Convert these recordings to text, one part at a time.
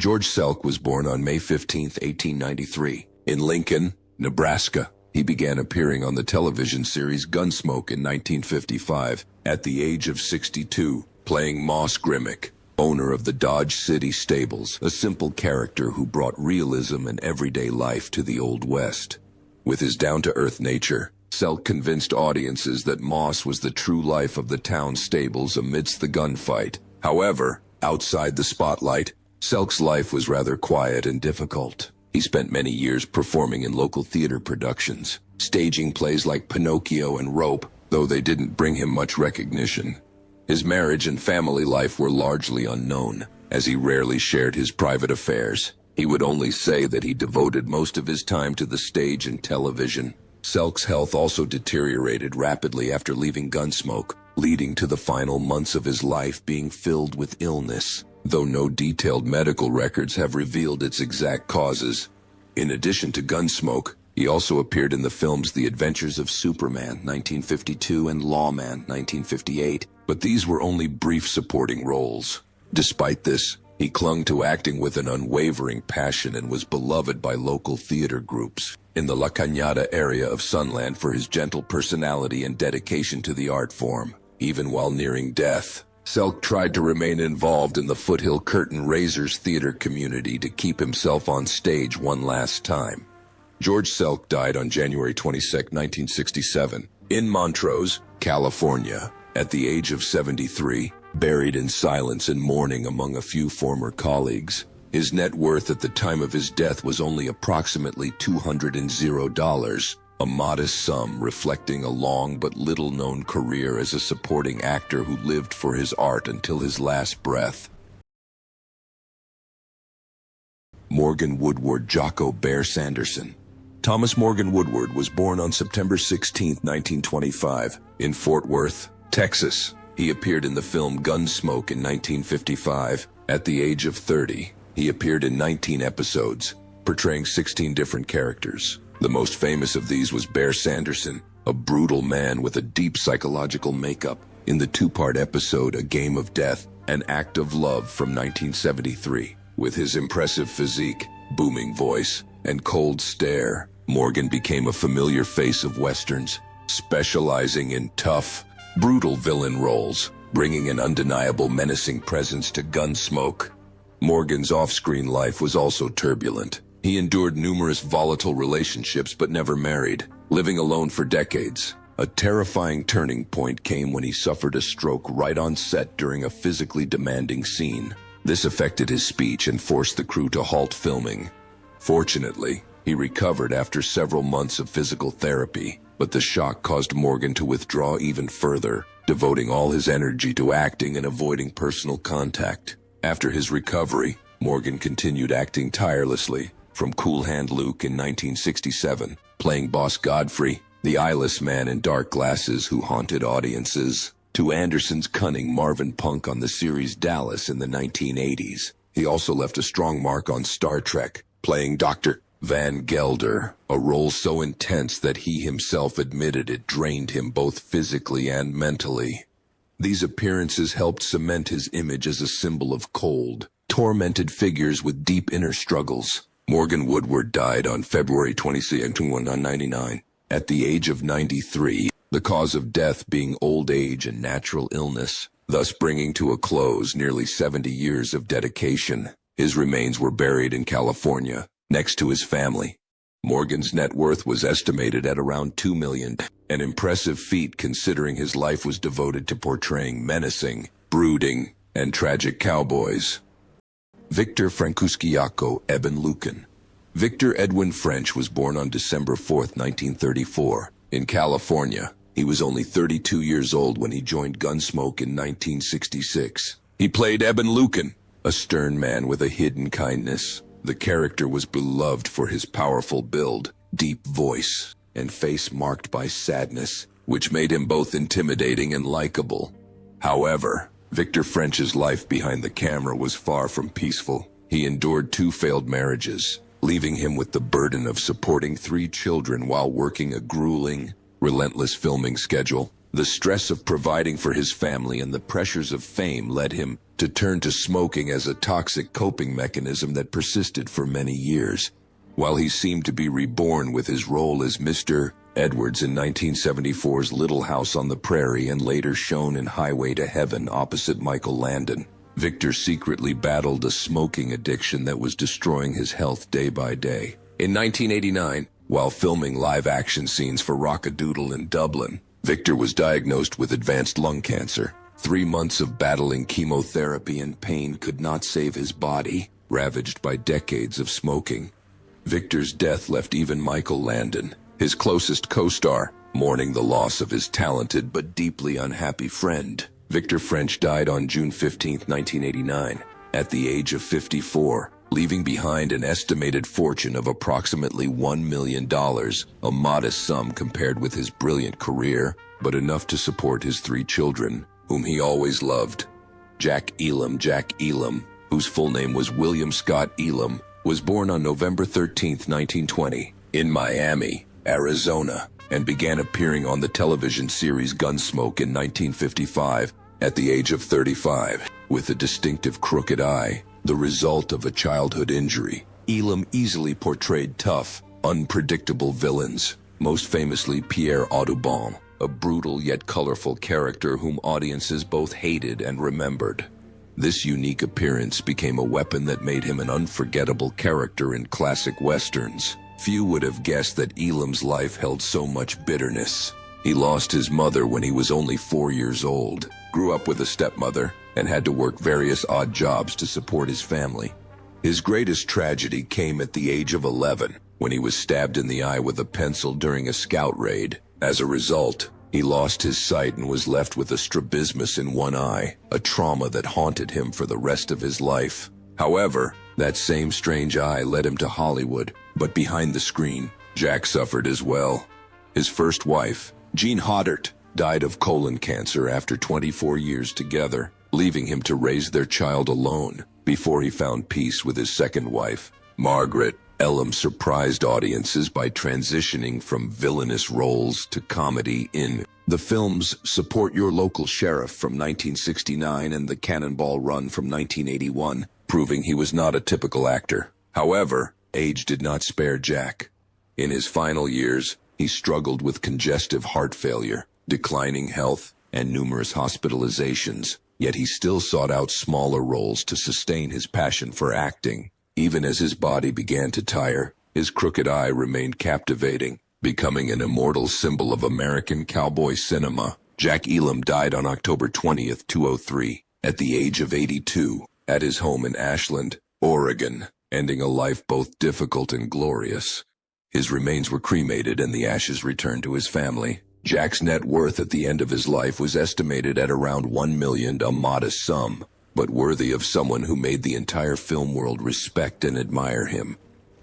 George Selk was born on May 15, 1893, in Lincoln, Nebraska. He began appearing on the television series Gunsmoke in 1955 at the age of 62, playing Moss Grimmick, owner of the Dodge City Stables, a simple character who brought realism and everyday life to the Old West. With his down-to-earth nature, Selk convinced audiences that Moss was the true life of the town stables amidst the gunfight. However, outside the spotlight, Selk's life was rather quiet and difficult. He spent many years performing in local theater productions, staging plays like Pinocchio and Rope, though they didn't bring him much recognition. His marriage and family life were largely unknown, as he rarely shared his private affairs. He would only say that he devoted most of his time to the stage and television. Selk's health also deteriorated rapidly after leaving Gunsmoke, leading to the final months of his life being filled with illness, though no detailed medical records have revealed its exact causes. In addition to Gunsmoke, he also appeared in the films The Adventures of Superman, 1952, and Lawman, 1958, but these were only brief supporting roles. Despite this, he clung to acting with an unwavering passion and was beloved by local theater groups in the La Cañada area of Sunland for his gentle personality and dedication to the art form. Even while nearing death, Selk tried to remain involved in the Foothill Curtain Raisers theater community to keep himself on stage one last time. George Selk died on January 22, 1967, in Montrose, California, at the age of 73, buried in silence and mourning among a few former colleagues. His net worth at the time of his death was only approximately $200, a modest sum reflecting a long but little-known career as a supporting actor who lived for his art until his last breath. Morgan Woodward Jocko Bear Sanderson. Thomas Morgan Woodward was born on September 16, 1925, in Fort Worth, Texas. He appeared in the film Gunsmoke in 1955. At the age of 30, he appeared in 19 episodes, portraying 16 different characters. The most famous of these was Bear Sanderson, a brutal man with a deep psychological makeup, in the two-part episode A Game of Death, An Act of Love from 1973. With his impressive physique, booming voice, and cold stare, Morgan became a familiar face of westerns, specializing in tough, brutal villain roles, bringing an undeniable menacing presence to Gunsmoke. Morgan's off-screen life was also turbulent. He endured numerous volatile relationships but never married, living alone for decades. A terrifying turning point came when he suffered a stroke right on set during a physically demanding scene. This affected his speech and forced the crew to halt filming. Fortunately, he recovered after several months of physical therapy, but the shock caused Morgan to withdraw even further, devoting all his energy to acting and avoiding personal contact. After his recovery, Morgan continued acting tirelessly, from Cool Hand Luke in 1967, playing Boss Godfrey, the eyeless man in dark glasses who haunted audiences, to Anderson's cunning Marvin Punk on the series Dallas in the 1980s. He also left a strong mark on Star Trek, playing Dr. Van Gelder, a role so intense that he himself admitted it drained him both physically and mentally. These appearances helped cement his image as a symbol of cold, tormented figures with deep inner struggles. Morgan Woodward died on February 26, 1999, at the age of 93, the cause of death being old age and natural illness, thus bringing to a close nearly 70 years of dedication. His remains were buried in California, next to his family. Morgan's net worth was estimated at around $2 million, an impressive feat considering his life was devoted to portraying menacing, brooding, and tragic cowboys. Victor Francuskiako Eben Lucan. Victor Edwin French was born on December 4, 1934, in California. He was only 32 years old when he joined Gunsmoke in 1966. He played Eben Lucan, a stern man with a hidden kindness. The character was beloved for his powerful build, deep voice, and face marked by sadness, which made him both intimidating and likable. However, Victor French's life behind the camera was far from peaceful. He endured 2 failed marriages, leaving him with the burden of supporting 3 children while working a grueling, relentless filming schedule. The stress of providing for his family and the pressures of fame led him to turn to smoking as a toxic coping mechanism that persisted for many years. While he seemed to be reborn with his role as Mr. Edwards in 1974's Little House on the Prairie and later shown in Highway to Heaven opposite Michael Landon, Victor secretly battled a smoking addiction that was destroying his health day by day. In 1989, while filming live-action scenes for Rock-a-Doodle in Dublin, Victor was diagnosed with advanced lung cancer. 3 months of battling chemotherapy and pain could not save his body, ravaged by decades of smoking. Victor's death left even Michael Landon, his closest co-star, mourning the loss of his talented but deeply unhappy friend. Victor French died on June 15, 1989, at the age of 54, leaving behind an estimated fortune of approximately $1 million, a modest sum compared with his brilliant career, but enough to support his 3 children, whom he always loved. Jack Elam, whose full name was William Scott Elam, was born on November 13, 1920, in Miami, Arizona, and began appearing on the television series Gunsmoke in 1955 at the age of 35, with a distinctive crooked eye, the result of a childhood injury. Elam easily portrayed tough, unpredictable villains, most famously Pierre Audubon, a brutal yet colorful character whom audiences both hated and remembered. This unique appearance became a weapon that made him an unforgettable character in classic westerns. Few would have guessed that Elam's life held so much bitterness. He lost his mother when he was only 4 years old, grew up with a stepmother, and had to work various odd jobs to support his family. His greatest tragedy came at the age of 11, when he was stabbed in the eye with a pencil during a scout raid. As a result, he lost his sight and was left with a strabismus in one eye, a trauma that haunted him for the rest of his life. However, that same strange eye led him to Hollywood, but behind the screen, Jack suffered as well. His first wife, Jean Hoddart, died of colon cancer after 24 years together, leaving him to raise their child alone before he found peace with his second wife, Margaret. Elam surprised audiences by transitioning from villainous roles to comedy in the films Support Your Local Sheriff from 1969 and The Cannonball Run from 1981, proving he was not a typical actor. However, age did not spare Jack. In his final years, he struggled with congestive heart failure, declining health, and numerous hospitalizations, yet he still sought out smaller roles to sustain his passion for acting. Even as his body began to tire, his crooked eye remained captivating, becoming an immortal symbol of American cowboy cinema. Jack Elam died on October 20, 2003, at the age of 82, at his home in Ashland, Oregon, ending a life both difficult and glorious. His remains were cremated and the ashes returned to his family. Jack's net worth at the end of his life was estimated at around $1 million, a modest sum, but worthy of someone who made the entire film world respect and admire him.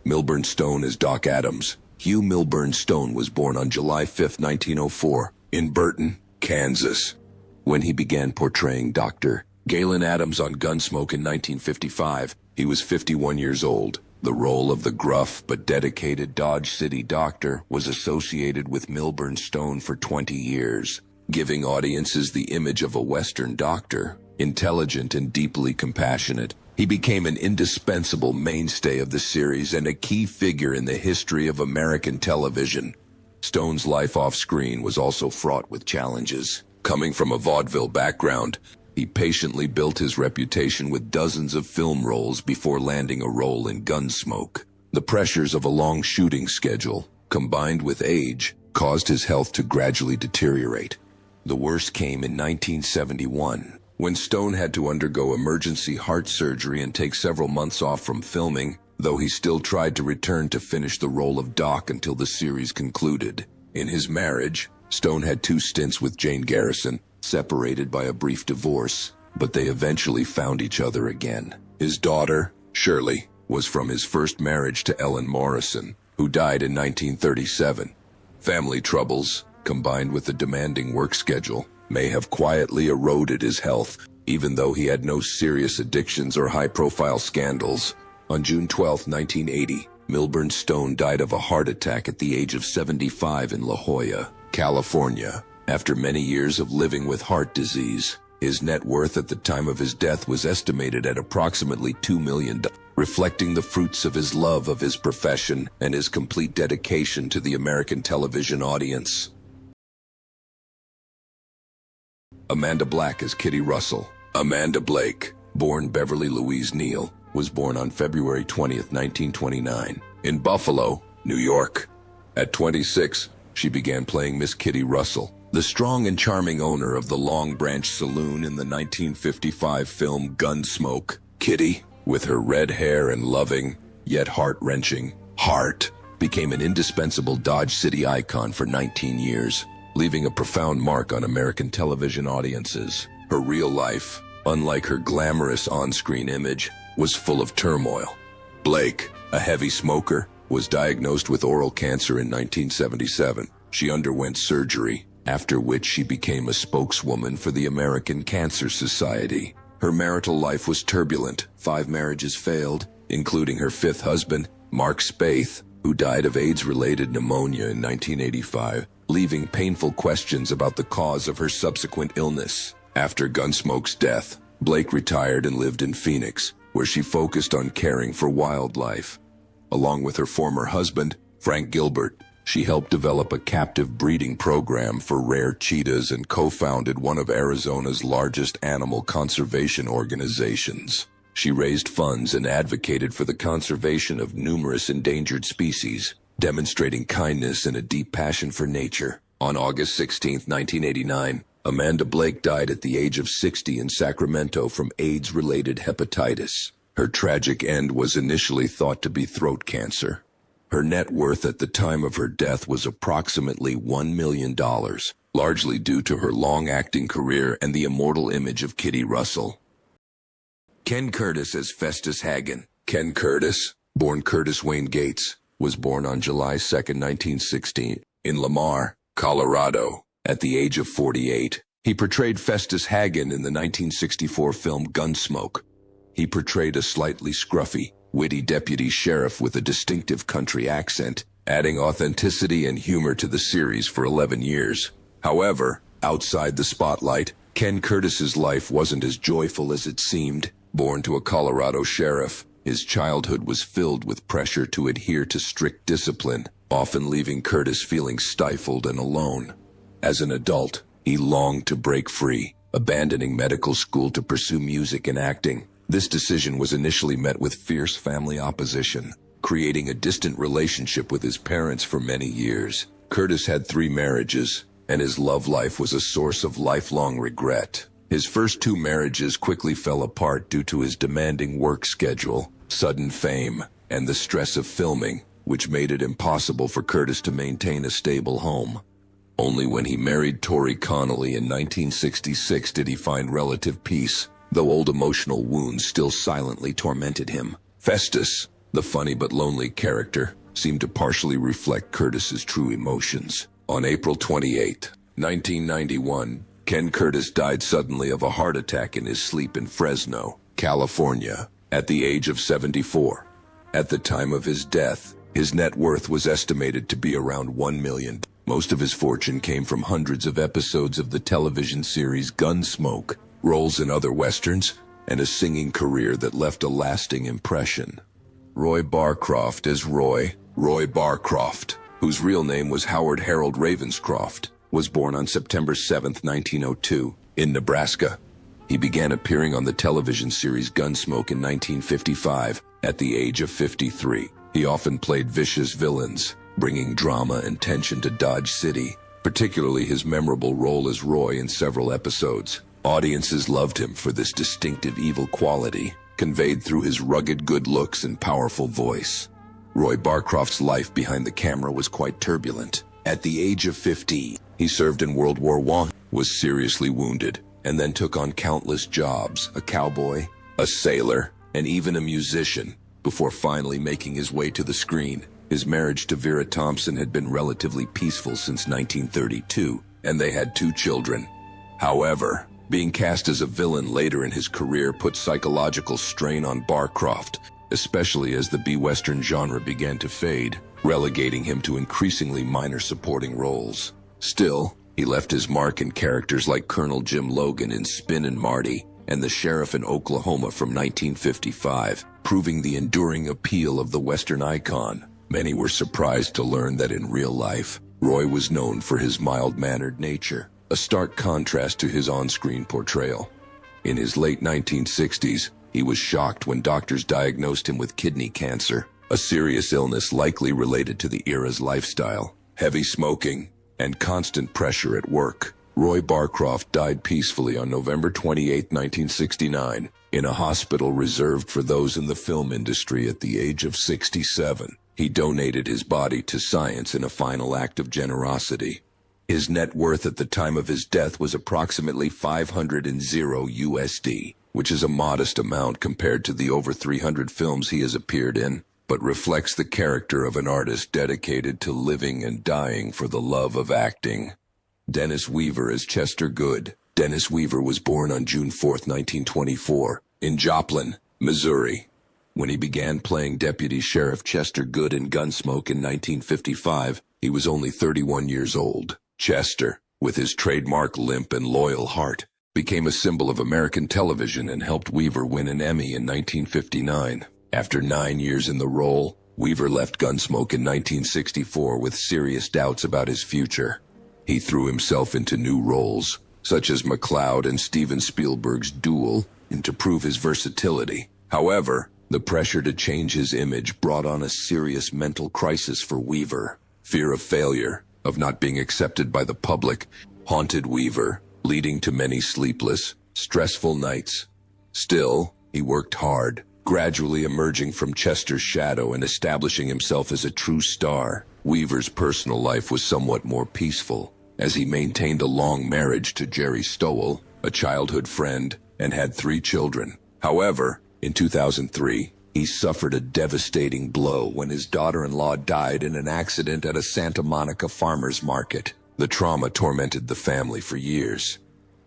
Milburn Stone as Doc Adams. Hugh Milburn Stone was born on July 5, 1904, in Burton, Kansas. When he began portraying Dr. Galen Adams on Gunsmoke in 1955, he was 51 years old. The role of the gruff but dedicated Dodge City doctor was associated with Milburn Stone for 20 years, giving audiences the image of a Western doctor. Intelligent and deeply compassionate, he became an indispensable mainstay of the series and a key figure in the history of American television. Stone's life off-screen was also fraught with challenges. Coming from a vaudeville background, he patiently built his reputation with dozens of film roles before landing a role in Gunsmoke. The pressures of a long shooting schedule, combined with age, caused his health to gradually deteriorate. The worst came in 1971. When Stone had to undergo emergency heart surgery and take several months off from filming, though he still tried to return to finish the role of Doc until the series concluded. In his marriage, Stone had 2 stints with Jane Garrison, separated by a brief divorce, but they eventually found each other again. His daughter, Shirley, was from his first marriage to Ellen Morrison, who died in 1937. Family troubles, combined with a demanding work schedule, may have quietly eroded his health, even though he had no serious addictions or high-profile scandals. On June 12, 1980, Milburn Stone died of a heart attack at the age of 75 in La Jolla, California. After many years of living with heart disease, his net worth at the time of his death was estimated at approximately $2 million, reflecting the fruits of his love of his profession and his complete dedication to the American television audience. Amanda Black as Kitty Russell. Amanda Blake, born Beverly Louise Neal, was born on February 20th, 1929, in Buffalo, New York. At 26, she began playing Miss Kitty Russell, the strong and charming owner of the Long Branch Saloon in the 1955 film Gunsmoke. Kitty, with her red hair and loving, yet heart-wrenching heart, became an indispensable Dodge City icon for 19 years, leaving a profound mark on American television audiences. Her real life, unlike her glamorous on-screen image, was full of turmoil. Blake, a heavy smoker, was diagnosed with oral cancer in 1977. She underwent surgery, after which she became a spokeswoman for the American Cancer Society. Her marital life was turbulent. 5 marriages failed, including her 5th husband, Mark Spaeth, who died of AIDS-related pneumonia in 1985, leaving painful questions about the cause of her subsequent illness. After Gunsmoke's death, Blake retired and lived in Phoenix, where she focused on caring for wildlife. Along with her former husband, Frank Gilbert, she helped develop a captive breeding program for rare cheetahs and co-founded one of Arizona's largest animal conservation organizations. She raised funds and advocated for the conservation of numerous endangered species, demonstrating kindness and a deep passion for nature. On August 16, 1989, Amanda Blake died at the age of 60 in Sacramento from AIDS-related hepatitis. Her tragic end was initially thought to be throat cancer. Her net worth at the time of her death was approximately $1 million, largely due to her long-acting career and the immortal image of Kitty Russell. Ken Curtis as Festus Hagen. Ken Curtis, born Curtis Wayne Gates, was born on July 2, 1916, in Lamar, Colorado. At the age of 48, he portrayed Festus Hagen in the 1964 film Gunsmoke. He portrayed a slightly scruffy, witty deputy sheriff with a distinctive country accent, adding authenticity and humor to the series for 11 years. However, outside the spotlight, Ken Curtis's life wasn't as joyful as it seemed. Born to a Colorado sheriff, his childhood was filled with pressure to adhere to strict discipline, often leaving Curtis feeling stifled and alone. As an adult, he longed to break free, abandoning medical school to pursue music and acting. This decision was initially met with fierce family opposition, creating a distant relationship with his parents for many years. Curtis had 3 marriages, and his love life was a source of lifelong regret. His first 2 marriages quickly fell apart due to his demanding work schedule, sudden fame, and the stress of filming, which made it impossible for Curtis to maintain a stable home. Only when he married Tori Connolly in 1966 did he find relative peace, though old emotional wounds still silently tormented him. Festus, the funny but lonely character, seemed to partially reflect Curtis's true emotions. On April 28, 1991, Ken Curtis died suddenly of a heart attack in his sleep in Fresno, California, at the age of 74. At the time of his death, his net worth was estimated to be around $1 million. Most of his fortune came from hundreds of episodes of the television series Gunsmoke, roles in other westerns, and a singing career that left a lasting impression. Roy Barcroft as Roy Barcroft, whose real name was Howard Harold Ravenscroft, was born on September 7, 1902, in Nebraska. He began appearing on the television series Gunsmoke in 1955 at the age of 53. He often played vicious villains, bringing drama and tension to Dodge City, particularly his memorable role as Roy in several episodes. Audiences loved him for this distinctive evil quality, conveyed through his rugged good looks and powerful voice. Roy Barcroft's life behind the camera was quite turbulent. At the age of 50, he served in World War I, was seriously wounded, and then took on countless jobs: a cowboy, a sailor, and even a musician, before finally making his way to the screen. His marriage to Vera Thompson had been relatively peaceful since 1932, and they had 2 children. However, being cast as a villain later in his career put psychological strain on Barcroft, especially as the B-Western genre began to fade, relegating him to increasingly minor supporting roles. Still, He left his mark in characters like Colonel Jim Logan in Spin and Marty and the Sheriff in Oklahoma from 1955, proving the enduring appeal of the Western icon. Many were surprised to learn that in real life, Roy was known for his mild-mannered nature, a stark contrast to his on-screen portrayal. In his late 1960s, he was shocked when doctors diagnosed him with kidney cancer, a serious illness likely related to the era's lifestyle, heavy smoking, and constant pressure at work. Roy Barcroft died peacefully on November 28, 1969, in a hospital reserved for those in the film industry at the age of 67. He donated his body to science in a final act of generosity. His net worth at the time of his death was approximately $500 USD, which is a modest amount compared to the over 300 films he has appeared in, but reflects the character of an artist dedicated to living and dying for the love of acting. Dennis Weaver as Chester Good. Dennis Weaver was born on June 4, 1924, in Joplin, Missouri. When he began playing Deputy Sheriff Chester Good in Gunsmoke in 1955, he was only 31 years old. Chester, with his trademark limp and loyal heart, became a symbol of American television and helped Weaver win an Emmy in 1959. After 9 years in the role, Weaver left Gunsmoke in 1964 with serious doubts about his future. He threw himself into new roles, such as McCloud and Steven Spielberg's Duel, and to prove his versatility. However, the pressure to change his image brought on a serious mental crisis for Weaver. Fear of failure, of not being accepted by the public, haunted Weaver, leading to many sleepless, stressful nights. Still, he worked hard, gradually emerging from Chester's shadow and establishing himself as a true star. Weaver's personal life was somewhat more peaceful, as he maintained a long marriage to Jerry Stowell, a childhood friend, and had 3 children. However, in 2003, he suffered a devastating blow when his daughter-in-law died in an accident at a Santa Monica farmer's market. The trauma tormented the family for years.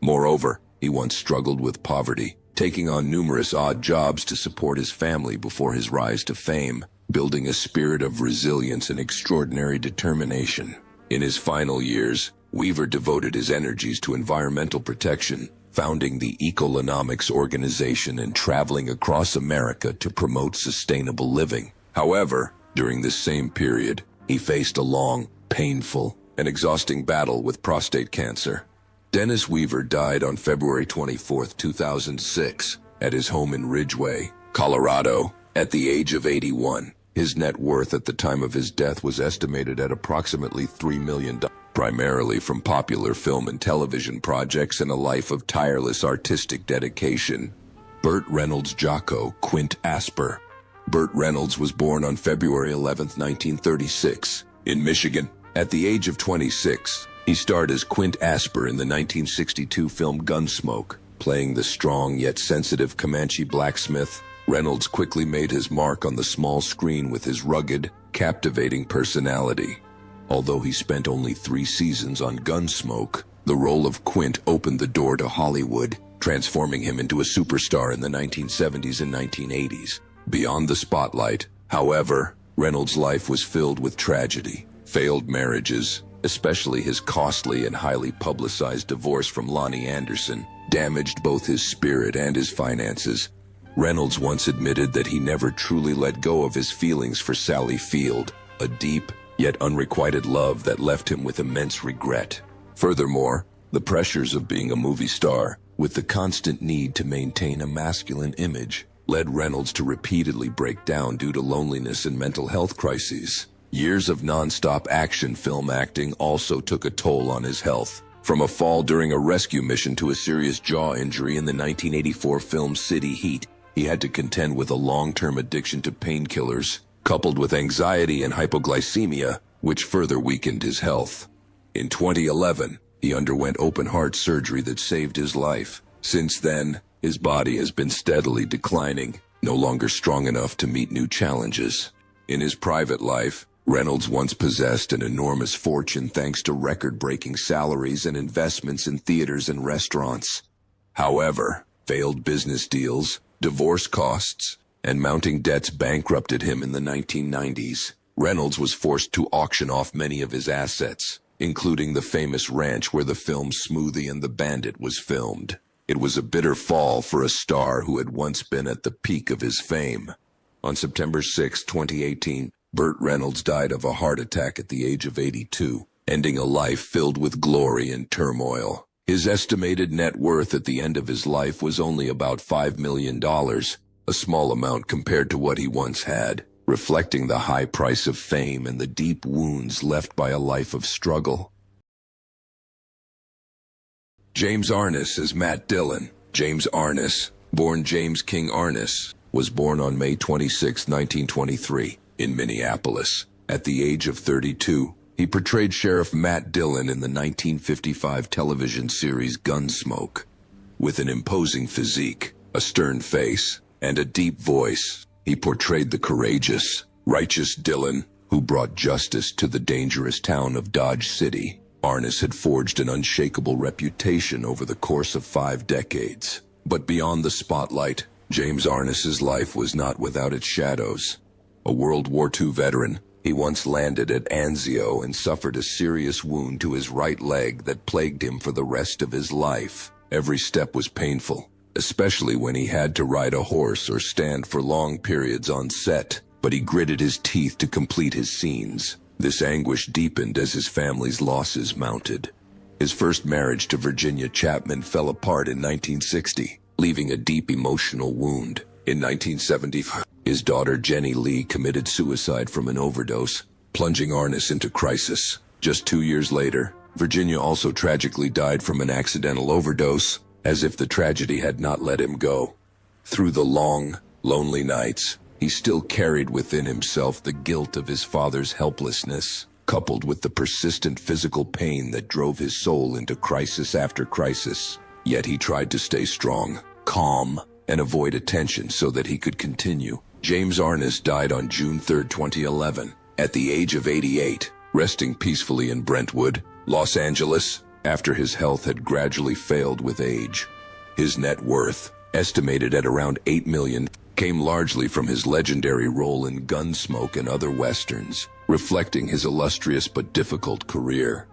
Moreover, he once struggled with poverty, taking on numerous odd jobs to support his family before his rise to fame, building a spirit of resilience and extraordinary determination. In his final years, Weaver devoted his energies to environmental protection, founding the Economics organization and traveling across America to promote sustainable living. However, during this same period, he faced a long, painful, and exhausting battle with prostate cancer. Dennis Weaver died on February 24, 2006, at his home in Ridgeway, Colorado, at the age of 81. His net worth at the time of his death was estimated at approximately $3 million. Primarily from popular film and television projects and a life of tireless artistic dedication. Burt Reynolds Jocko Quint Asper. Burt Reynolds was born on February 11, 1936, in Michigan. At the age of 26, he starred as Quint Asper in the 1962 film Gunsmoke, playing the strong yet sensitive Comanche blacksmith. Reynolds quickly made his mark on the small screen with his rugged, captivating personality. Although he spent only 3 seasons on Gunsmoke, the role of Quint opened the door to Hollywood, transforming him into a superstar in the 1970s and 1980s. Beyond the spotlight, however, Reynolds' life was filled with tragedy. Failed marriages, especially his costly and highly publicized divorce from Lonnie Anderson, damaged both his spirit and his finances. Reynolds once admitted that he never truly let go of his feelings for Sally Field, a deep, yet unrequited love that left him with immense regret. Furthermore, the pressures of being a movie star, with the constant need to maintain a masculine image, led Reynolds to repeatedly break down due to loneliness and mental health crises. Years of non-stop action film acting also took a toll on his health. From a fall during a rescue mission to a serious jaw injury in the 1984 film City Heat, he had to contend with a long-term addiction to painkillers, coupled with anxiety and hypoglycemia, which further weakened his health. In 2011, he underwent open-heart surgery that saved his life. Since then, his body has been steadily declining, no longer strong enough to meet new challenges. In his private life, Reynolds once possessed an enormous fortune thanks to record-breaking salaries and investments in theaters and restaurants. However, failed business deals, divorce costs, and mounting debts bankrupted him in the 1990s. Reynolds was forced to auction off many of his assets, including the famous ranch where the film Smoothie and the Bandit was filmed. It was a bitter fall for a star who had once been at the peak of his fame. On September 6, 2018, Burt Reynolds died of a heart attack at the age of 82, ending a life filled with glory and turmoil. His estimated net worth at the end of his life was only about $5 million, a small amount compared to what he once had, reflecting the high price of fame and the deep wounds left by a life of struggle. James Arness as Matt Dillon. James Arness, born James King Arness, was born on May 26, 1923, in Minneapolis. At the age of 32, he portrayed Sheriff Matt Dillon in the 1955 television series Gunsmoke. With an imposing physique, a stern face, and a deep voice, he portrayed the courageous, righteous Dillon who brought justice to the dangerous town of Dodge City. Arness had forged an unshakable reputation over the course of 5 decades. But beyond the spotlight, James Arness's life was not without its shadows. A World War II veteran, he once landed at Anzio and suffered a serious wound to his right leg that plagued him for the rest of his life. Every step was painful, especially when he had to ride a horse or stand for long periods on set, but he gritted his teeth to complete his scenes. This anguish deepened as his family's losses mounted. His first marriage to Virginia Chapman fell apart in 1960, leaving a deep emotional wound. In 1975, his daughter Jenny Lee committed suicide from an overdose, plunging Arness into crisis. Just 2 years later, Virginia also tragically died from an accidental overdose, as if the tragedy had not let him go. Through the long, lonely nights, he still carried within himself the guilt of his father's helplessness, coupled with the persistent physical pain that drove his soul into crisis after crisis. Yet he tried to stay strong, calm, and avoid attention so that he could continue. James Arness died on June 3, 2011, at the age of 88, resting peacefully in Brentwood, Los Angeles, after his health had gradually failed with age. His net worth, estimated at around $8 million, came largely from his legendary role in Gunsmoke and other westerns, reflecting his illustrious but difficult career.